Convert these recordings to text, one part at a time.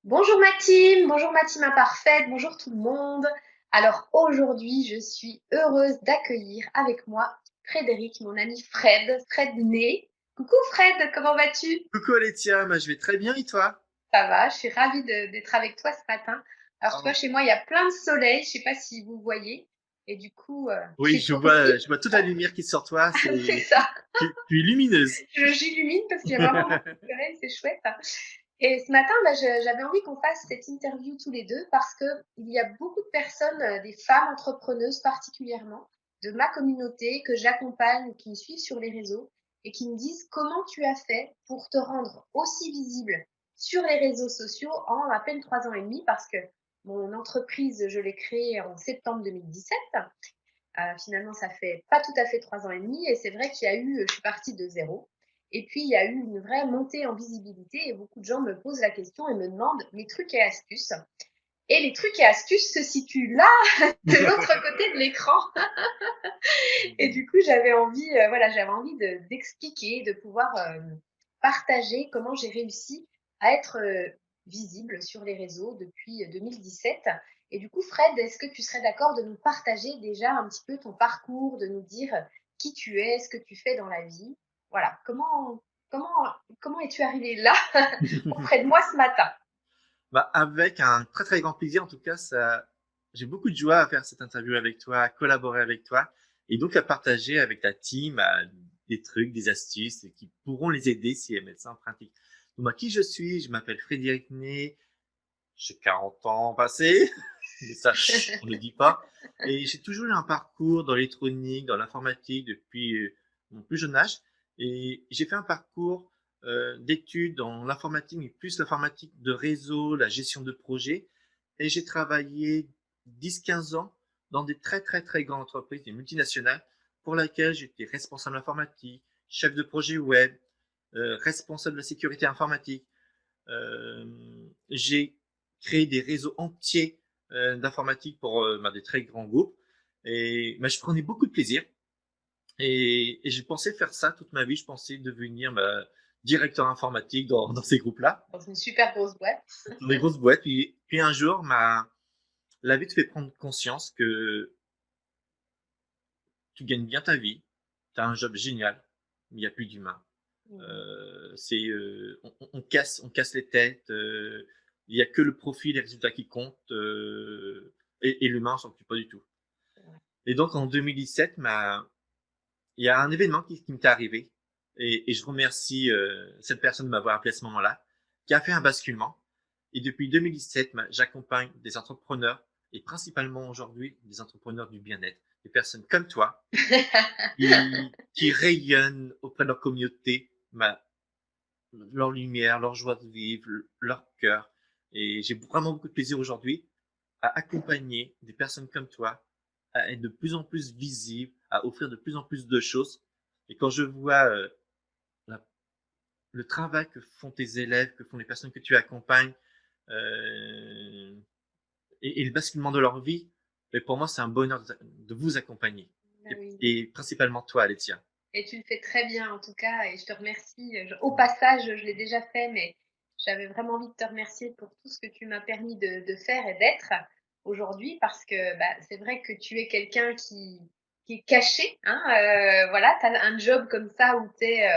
Bonjour ma team imparfaite, bonjour tout le monde. Alors aujourd'hui, je suis heureuse d'accueillir avec moi Frédéric, mon ami Fred Né. Coucou Fred, comment vas-tu? Coucou Laetitia, je vais très bien et toi? Ça va, je suis ravie d'être avec toi ce matin. Alors tu vois, Oh, chez moi, il y a plein de soleil, je sais pas si vous voyez. Et du coup, oui, chez toi aussi? je vois toute la lumière qui sort de toi, C'est ça, tu es lumineuse. j'illumine parce qu'il y a vraiment beaucoup de soleil, c'est chouette. Et ce matin, bah, j'avais envie qu'on fasse cette interview tous les deux parce que il y a beaucoup de personnes, des femmes entrepreneuses particulièrement, de ma communauté que j'accompagne, qui me suivent sur les réseaux et qui me disent comment tu as fait pour te rendre aussi visible sur les réseaux sociaux en à peine 3 ans et demi parce que mon entreprise, je l'ai créée en septembre 2017. Finalement, ça fait pas tout à fait 3 ans et demi et c'est vrai qu'il y a eu, je suis partie de zéro. Et puis, il y a eu une vraie montée en visibilité et beaucoup de gens me posent la question et me demandent mes trucs et astuces. Et les trucs et astuces se situent là, de l'autre côté de l'écran. Et du coup, j'avais envie d'expliquer, de pouvoir partager comment j'ai réussi à être visible sur les réseaux depuis 2017. Et du coup, Fred, est-ce que tu serais d'accord de nous partager déjà un petit peu ton parcours, de nous dire qui tu es, ce que tu fais dans la vie? Voilà, comment, comment es-tu arrivé là auprès de moi ce matin? Avec un très très grand plaisir, en tout cas, j'ai beaucoup de joie à faire cette interview avec toi, à collaborer avec toi, et donc à partager avec ta team des trucs, des astuces qui pourront les aider si elles mettent ça en pratique. Donc, moi, qui je suis? Je m'appelle Frédéric Ney, j'ai 40 ans passés, mais ça, on ne le dit pas. Et j'ai toujours eu un parcours dans l'électronique, dans l'informatique depuis mon plus jeune âge. Et j'ai fait un parcours d'études dans l'informatique, mais plus l'informatique de réseau, la gestion de projet. Et j'ai travaillé 10-15 ans dans des très très très grandes entreprises, des multinationales, pour lesquelles j'étais responsable informatique, chef de projet web, responsable de la sécurité informatique. Euh, j'ai créé des réseaux entiers d'informatique pour des très grands groupes. Et je prenais beaucoup de plaisir. Et je pensais faire ça toute ma vie. Je pensais devenir directeur informatique dans ces groupes-là, Dans une super grosse boîte. dans des grosses boîtes. Puis un jour, la vie te fait prendre conscience que tu gagnes bien ta vie, tu as un job génial, mais il n'y a plus d'humain. On casse les têtes. Il n'y a que le profit, les résultats qui comptent, et l'humain, on s'en occupe pas du tout. Et donc en 2017, il y a un événement qui m'est arrivé, et je remercie cette personne de m'avoir appelé à ce moment-là, qui a fait un basculement. Et depuis 2017, j'accompagne des entrepreneurs, et principalement aujourd'hui des entrepreneurs du bien-être, des personnes comme toi qui rayonnent auprès de leur communauté, leur lumière, leur joie de vivre, leur cœur. Et j'ai vraiment beaucoup de plaisir aujourd'hui à accompagner des personnes comme toi, à être de plus en plus visible, à offrir de plus en plus de choses. Et quand je vois la- le travail que font tes élèves, que font les personnes que tu accompagnes, euh, et le basculement de leur vie, et pour moi, c'est un bonheur de vous accompagner. Ah oui. Et principalement toi, Alexia. Et tu le fais très bien en tout cas et je te remercie. Au passage, je l'ai déjà fait, mais j'avais vraiment envie de te remercier pour tout ce que tu m'as permis de faire et d'être aujourd'hui parce que bah, c'est vrai que tu es quelqu'un qui est caché. Hein, voilà, tu as un job comme ça où tu es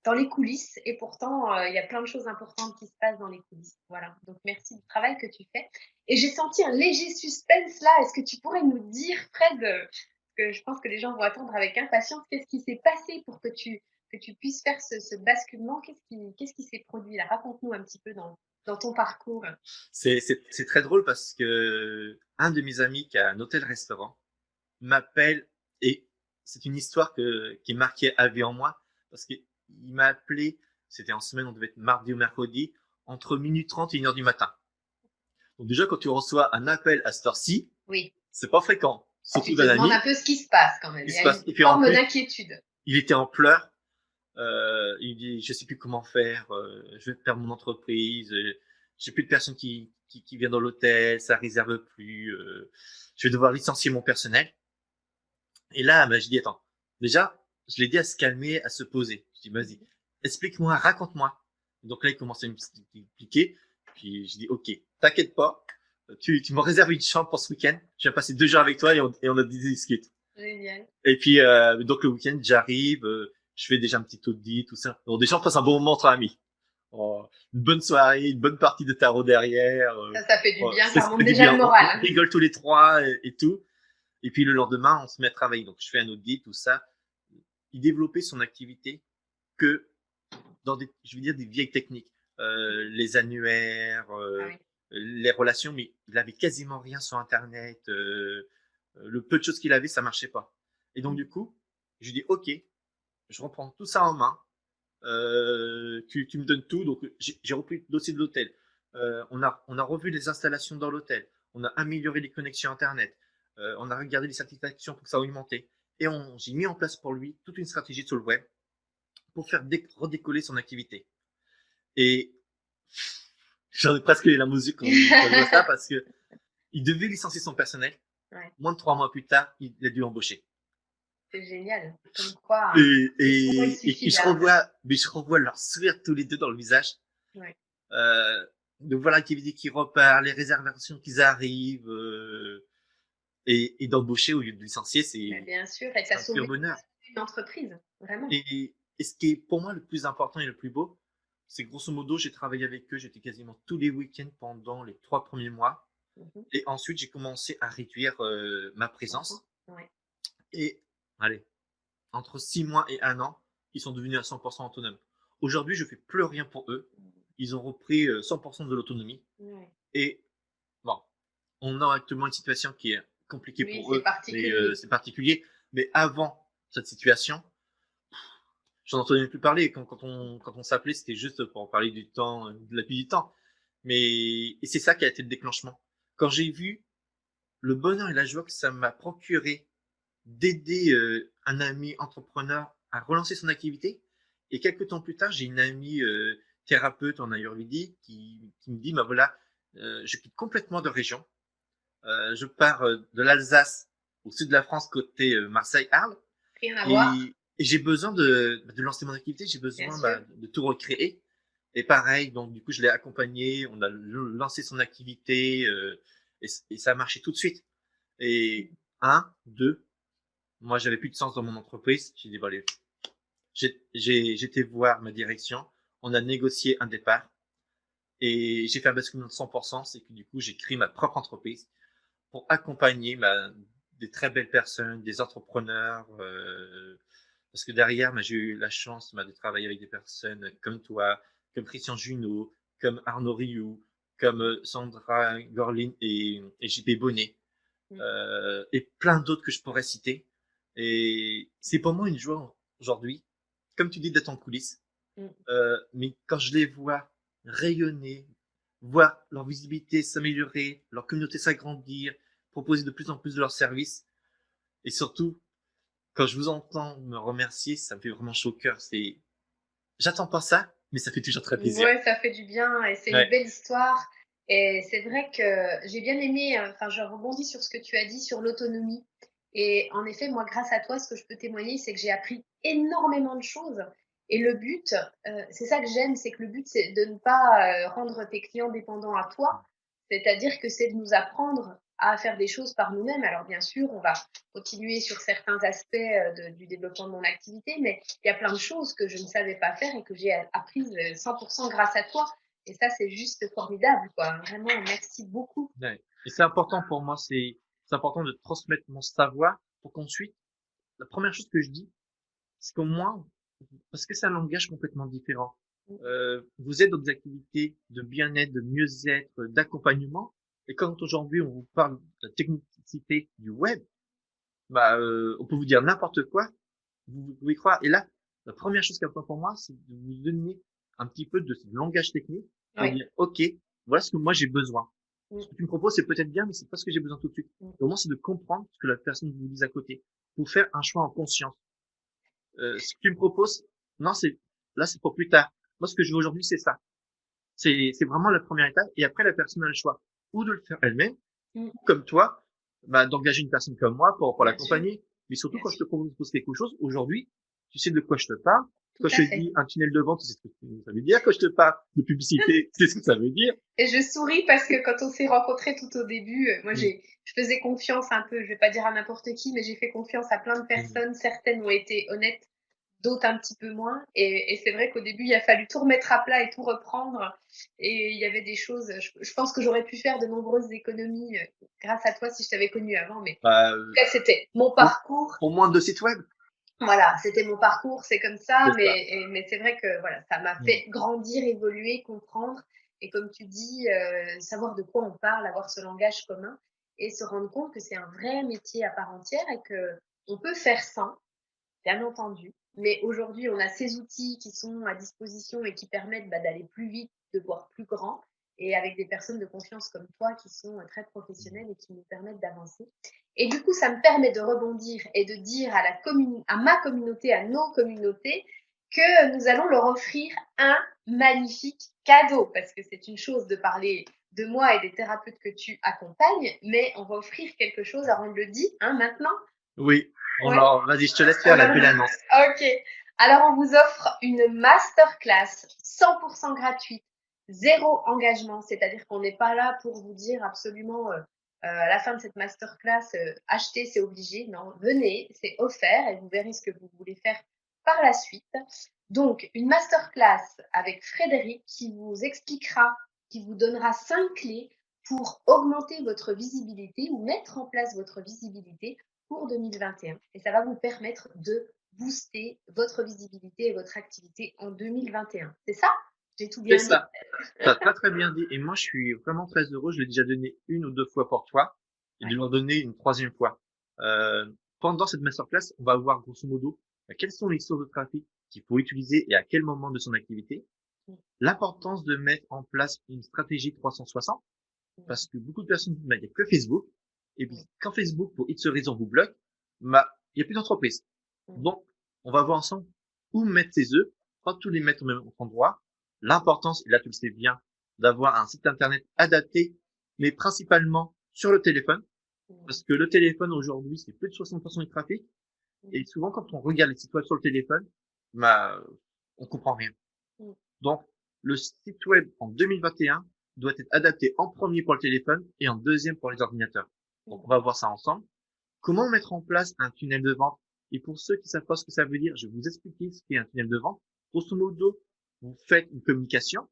dans les coulisses et pourtant il y a plein de choses importantes qui se passent dans les coulisses. Voilà, donc merci du travail que tu fais. Et j'ai senti un léger suspense là. Est-ce que tu pourrais nous dire, Fred, que je pense que les gens vont attendre avec impatience. Qu'est-ce qui s'est passé pour que tu puisses faire ce basculement? Qu'est-ce qui s'est produit là? Raconte-nous un petit peu dans ton parcours. C'est très drôle parce que un de mes amis qui a un hôtel-restaurant m'appelle, et c'est une histoire qui est marquée à vie en moi parce qu'il m'a appelé, c'était en semaine, on devait être mardi ou mercredi, entre minuit 30 et 1 heure du matin. Donc déjà, quand tu reçois un appel à cette heure-ci, Oui, c'est pas fréquent, tu surtout te d'un demandes un ami peu ce qui se passe quand même. qui Il y se a passe. une Et puis en forme plus, d'inquiétude. il était en pleurs. Il dit, je sais plus comment faire, je vais perdre mon entreprise, j'ai plus de personnes qui viennent dans l'hôtel, ça réserve plus, je vais devoir licencier mon personnel. Et là, je dis, attends, déjà, je l'ai dit à se calmer, à se poser. Je dis, vas-y, explique-moi, raconte-moi. Donc là, il commence à m'expliquer. Puis je dis, OK, t'inquiète pas, tu me réserves une chambre pour ce week-end. Je vais passer 2 jours avec toi et on a discuté. Génial. Et puis, donc le week-end, j'arrive, je fais déjà un petit audit, tout ça. Donc déjà, on passe un bon moment entre amis. Oh, une bonne soirée, une bonne partie de tarot derrière. Ça fait du bien, ça Ça remonte fait du déjà le bien. moral. On rigole tous les trois et tout. Et puis le lendemain, on se met à travailler. Donc je fais un audit, tout ça. Il développait son activité que dans des, je veux dire, des vieilles techniques. Les annuaires, Ah oui. les relations, mais il avait quasiment rien sur Internet. Le peu de choses qu'il avait, ça marchait pas. Et donc du coup, je lui dis, OK, je reprends tout ça en main. Tu me donnes tout. Donc j'ai repris le dossier de l'hôtel. On a revu les installations dans l'hôtel. On a amélioré les connexions Internet. On a regardé les satisfactions pour que ça augmente. Et j'ai mis en place pour lui toute une stratégie sur le web pour faire redécoller son activité. Et j'en ai presque la musique quand je vois ça parce que il devait licencier son personnel. Ouais. Moins de 3 mois plus tard, il a dû embaucher. C'est génial. Comme quoi, Et je revois leur sourire tous les deux dans le visage. Ouais. De voir l'activité qui repart, les réservations qui arrivent, et d'embaucher au lieu de licencier, Mais bien sûr, et c'est ça un sauve pur bonheur. une entreprise, vraiment. Et ce qui est pour moi le plus important et le plus beau, c'est grosso modo, j'ai travaillé avec eux, j'étais quasiment tous les week-ends pendant les 3 premiers mois. Et ensuite, j'ai commencé à réduire ma présence. Ouais. Et allez, entre 6 mois et 1 an, ils sont devenus à 100% autonomes. Aujourd'hui, je fais plus rien pour eux. Ils ont repris 100% de l'autonomie. Ouais. Et bon, on a actuellement une situation qui est compliquée Oui, pour c'est eux, particulier. mais c'est particulier. Mais avant cette situation, j'en entendais plus parler. Quand on s'appelait, c'était juste pour parler du temps, de la pluie du temps. Et c'est ça qui a été le déclenchement. Quand j'ai vu le bonheur et la joie que ça m'a procuré d'aider un ami entrepreneur à relancer son activité, et quelques temps plus tard, j'ai une amie thérapeute en Ayurvédie qui me dit, bah voilà, je quitte complètement de région. Je pars de l'Alsace au sud de la France, côté Marseille-Arles. Rien à voir, Et j'ai besoin de lancer mon activité, j'ai bien besoin sûr. de tout recréer. Et pareil, donc du coup, je l'ai accompagné, on a lancé son activité et ça a marché tout de suite. Et un, deux, moi j'avais plus de sens dans mon entreprise. J'ai dit, bon, allez, j'étais voir ma direction, on a négocié un départ et j'ai fait un basculement de 100%. C'est que du coup, j'ai créé ma propre entreprise pour accompagner des très belles personnes, des entrepreneurs. Parce que derrière, j'ai eu la chance de travailler avec des personnes comme toi, comme Christian Junot, comme Arnaud Rioux, comme Sandra Gorlin et JP Bonnet, et plein d'autres que je pourrais citer. Et c'est pour moi une joie aujourd'hui, comme tu dis, d'être en coulisses. Mais quand je les vois rayonner, voir leur visibilité s'améliorer, leur communauté s'agrandir, proposer de plus en plus de leurs services, et surtout, quand je vous entends me remercier, ça me fait vraiment chaud au cœur. J'attends pas ça, mais ça fait toujours très plaisir. Ouais, ça fait du bien et c'est une Ouais. belle histoire. Et c'est vrai que j'ai bien aimé, enfin, je rebondis sur ce que tu as dit sur l'autonomie. Et en effet, moi, grâce à toi, ce que je peux témoigner, c'est que j'ai appris énormément de choses. Et le but, c'est ça que j'aime, c'est que le but, c'est de ne pas rendre tes clients dépendants à toi. C'est-à-dire que c'est de nous apprendre à faire des choses par nous-mêmes. Alors bien sûr, on va continuer sur certains aspects du développement de mon activité, mais il y a plein de choses que je ne savais pas faire et que j'ai apprises 100% grâce à toi. Et ça, c'est juste formidable, quoi. Vraiment, merci beaucoup. Ouais. Et c'est important pour moi, c'est important de transmettre mon savoir pour qu'ensuite, la première chose que je dis, c'est qu'au moins, parce que c'est un langage complètement différent. Vous êtes dans des activités de bien-être, de mieux-être, d'accompagnement. Et quand aujourd'hui on vous parle de la technicité du web, on peut vous dire n'importe quoi, vous pouvez croire. Et là, la première chose qui est importante pour moi, c'est de vous donner un petit peu de ce langage technique pour Oui. dire, OK, voilà ce que moi j'ai besoin. Mm. Ce que tu me proposes, c'est peut-être bien, mais c'est pas ce que j'ai besoin tout de suite. Et au moins, c'est de comprendre ce que la personne vous dit à côté pour faire un choix en conscience. Ce que tu me proposes, non, là, c'est pour plus tard. Moi, ce que je veux aujourd'hui, c'est ça. C'est vraiment la première étape. Et après, la personne a le choix ou de le faire elle-même, Mm. comme toi, d'engager une personne comme moi pour Bien sûr. l'accompagner. Mais surtout, Bien quand je sûr. te propose quelque chose, aujourd'hui, tu sais de quoi je te parle. tout Quand je à te fait. dis un tunnel de vente, tu sais ce que ça veut dire. Quand je te parle de publicité, tu sais ce que ça veut dire. Et je souris parce que quand on s'est rencontrés tout au début, moi Mm, je faisais confiance un peu, je vais pas dire à n'importe qui, mais j'ai fait confiance à plein de mm. personnes. Certaines ont été honnêtes, d'autres un petit peu moins. Et c'est vrai qu'au début, il a fallu tout remettre à plat et tout reprendre. Et il y avait des choses, je pense que j'aurais pu faire de nombreuses économies grâce à toi si je t'avais connu avant. Mais Bah, en tout cas, c'était mon pour, parcours. pour moins de sites web, Voilà, c'était mon parcours, c'est comme ça, c'est ça. mais c'est vrai que voilà, ça m'a Mm. fait grandir, évoluer, comprendre et comme tu dis, savoir de quoi on parle, avoir ce langage commun et se rendre compte que c'est un vrai métier à part entière et qu'on peut faire sans, bien entendu. Mais aujourd'hui, on a ces outils qui sont à disposition et qui permettent d'aller plus vite, de voir plus grand, et avec des personnes de confiance comme toi qui sont très professionnelles et qui nous permettent d'avancer. Et du coup, ça me permet de rebondir et de dire à ma communauté, à nos communautés, que nous allons leur offrir un magnifique cadeau. Parce que c'est une chose de parler de moi et des thérapeutes que tu accompagnes, mais on va offrir quelque chose, alors on le dit maintenant. Oui. Ouais. Vas-y, je te laisse On faire la leur belle dit annonce. OK. Alors, on vous offre une masterclass 100% gratuite, zéro engagement. C'est-à-dire qu'on n'est pas là pour vous dire absolument, à la fin de cette masterclass, achetez, c'est obligé. Non, venez, c'est offert et vous verrez ce que vous voulez faire par la suite. Donc, une masterclass avec Frédéric qui vous expliquera, qui vous donnera 5 clés pour augmenter votre visibilité ou mettre en place votre visibilité pour 2021. Et ça va vous permettre de booster votre visibilité et votre activité en 2021. C'est ça? J'ai tout C'est bien dit? ça. T'as très très bien dit. Et moi, je suis vraiment très heureux. Je l'ai déjà donné une ou deux fois pour toi et de Ouais. leur donner une troisième fois. Euh, Pendant cette masterclass, on va voir grosso modo quelles sont les sources de trafic qu'il faut utiliser et à quel moment de son activité. L'importance de mettre en place une stratégie 360 parce que beaucoup de personnes disent, bah, il n'y a que Facebook. Et puis, quand Facebook, pour X raison, vous bloque, bah, il n'y a plus d'entreprise. Donc, on va voir ensemble où mettre ses œufs, pas tous les mettre au même endroit. L'importance, et là tu le sais bien, d'avoir un site internet adapté, mais principalement sur le téléphone, parce que le téléphone aujourd'hui, c'est plus de 60% du trafic, et souvent quand on regarde les sites web sur le téléphone, bah, on comprend rien. Donc, le site web en 2021 doit être adapté en premier pour le téléphone et en deuxième pour les ordinateurs. Donc, on va voir ça ensemble. Comment mettre en place un tunnel de vente? Et pour ceux qui savent pas ce que ça veut dire, je vais vous expliquer ce qu'est un tunnel de vente. Grosso modo, vous faites une communication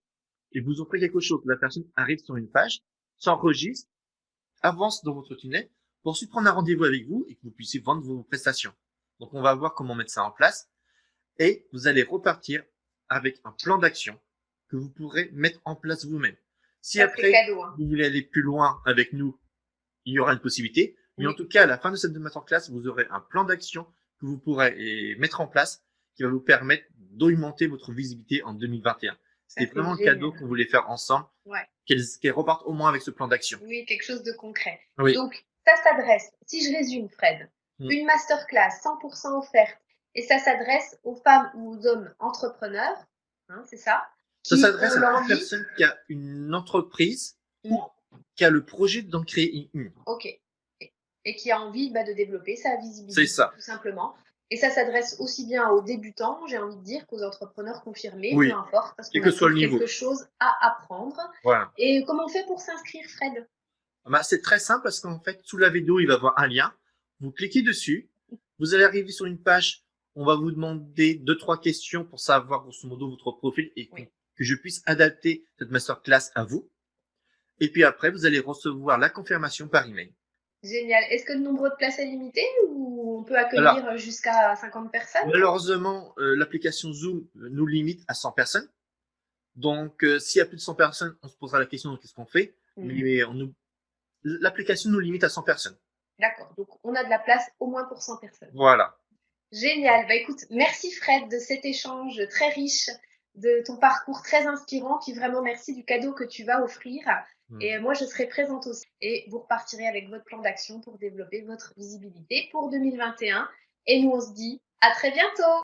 et vous offrez quelque chose. La personne arrive sur une page, s'enregistre, avance dans votre tunnel pour ensuite prendre un rendez-vous avec vous et que vous puissiez vendre vos prestations. Donc, on va voir comment mettre ça en place et vous allez repartir avec un plan d'action que vous pourrez mettre en place vous-même. Si Ça, c'est après, cadeau. Hein. vous voulez aller plus loin avec nous, il y aura une possibilité. Mais en Oui. tout cas, à la fin de cette masterclass, vous aurez un plan d'action que vous pourrez mettre en place qui va vous permettre d'augmenter votre visibilité en 2021. Ça, C'était c'est vraiment le cadeau génial. qu'on voulait faire ensemble, Ouais. qu'elle reparte au moins avec ce plan d'action. Oui, quelque chose de concret. Oui. Donc, ça s'adresse, si je résume, Fred, Mm. une masterclass 100% offerte et ça s'adresse aux femmes ou aux hommes entrepreneurs, c'est ça, Ça qui s'adresse ont à toute l'envie. personne qui a une entreprise ou Mm. qui a le projet d'en créer une. OK. Et qui a envie de développer sa C'est visibilité, ça. tout simplement. Et ça s'adresse aussi bien aux débutants, j'ai envie de dire, qu'aux entrepreneurs confirmés, peu Oui. importe, parce Quel qu'on a que soit le toujours niveau. quelque chose à apprendre. Voilà. Et comment on fait pour s'inscrire, Fred? Bah, c'est très simple parce qu'en fait, sous la vidéo, il va y avoir un lien. Vous cliquez dessus. Vous allez arriver sur une page. On va vous demander deux, trois questions pour savoir grosso modo votre profil et Oui. que je puisse adapter cette masterclass à vous. Et puis après, vous allez recevoir la confirmation par email. Génial. Est-ce que le nombre de places est limité ou on peut Alors, accueillir jusqu'à 50 personnes? malheureusement, l'application Zoom nous limite à 100 personnes. Donc, s'il y a plus de 100 personnes, on se posera la question de qu'est-ce qu'on fait. Mais l'application nous limite à 100 personnes. D'accord. Donc, on a de la place au moins pour 100 personnes. Voilà. Génial. Bah, écoute, merci Fred de cet échange très riche, de ton parcours très inspirant, puis vraiment merci du cadeau que tu vas offrir. Et moi, je serai présente aussi. Et vous repartirez avec votre plan d'action pour développer votre visibilité pour 2021. Et nous, on se dit à très bientôt.